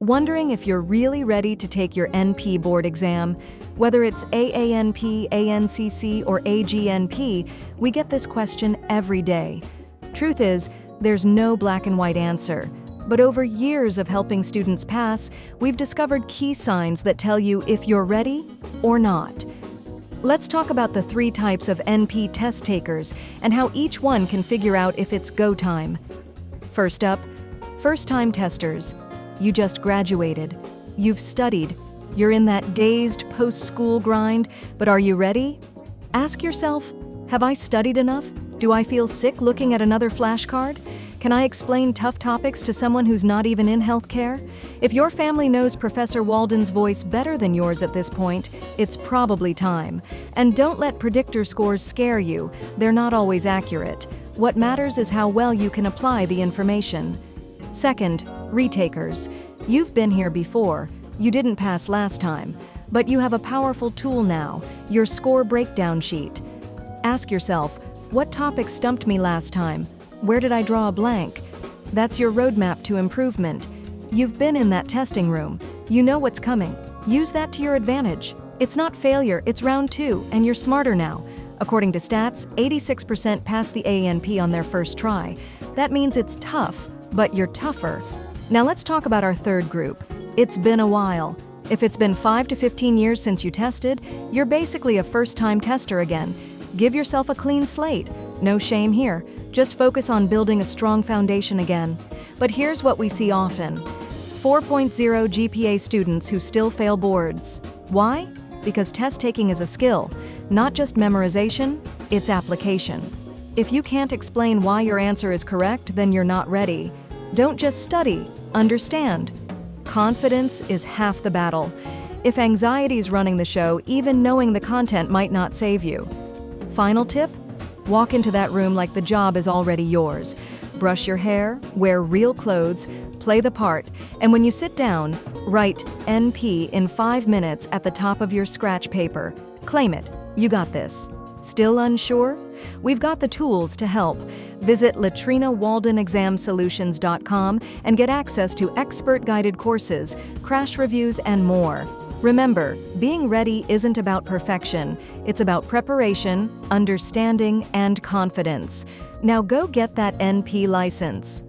Wondering if you're really ready to take your NP board exam? Whether it's AANP, ANCC, or AGNP, we get this question every day. Truth is, there's no black and white answer. But over years of helping students pass, we've discovered key signs that tell you if you're ready or not. Let's talk about the 3 types of NP test takers and how each one can figure out if it's go time. First up, first-time testers. You just graduated. You've studied. You're in that dazed post-school grind, but are you ready? Ask yourself, have I studied enough? Do I feel sick looking at another flashcard? Can I explain tough topics to someone who's not even in healthcare? If your family knows Professor Walden's voice better than yours at this point, it's probably time. And don't let predictor scores scare you. They're not always accurate. What matters is how well you can apply the information. Second, retakers. You've been here before. You didn't pass last time. But you have a powerful tool now, your score breakdown sheet. Ask yourself, what topic stumped me last time? Where did I draw a blank? That's your roadmap to improvement. You've been in that testing room. You know what's coming. Use that to your advantage. It's not failure, it's round 2, and you're smarter now. According to stats, 86% pass the AANP on their first try. That means it's tough, but you're tougher. Now let's talk about our third group. It's been a while. If it's been 5 to 15 years since you tested, you're basically a first-time tester again. Give yourself a clean slate. No shame here. Just focus on building a strong foundation again. But here's what we see often. 4.0 GPA students who still fail boards. Why? Because test taking is a skill, not just memorization, it's application. If you can't explain why your answer is correct, then you're not ready. Don't just study, understand. Confidence is half the battle. If anxiety's running the show, even knowing the content might not save you. Final tip? Walk into that room like the job is already yours. Brush your hair, wear real clothes, play the part, and when you sit down, write NP in 5 minutes at the top of your scratch paper. Claim it. You got this. Still unsure? We've got the tools to help. Visit LatrinaWaldenExamSolutions.com and get access to expert-guided courses, crash reviews, and more. Remember, being ready isn't about perfection. It's about preparation, understanding, and confidence. Now go get that NP license.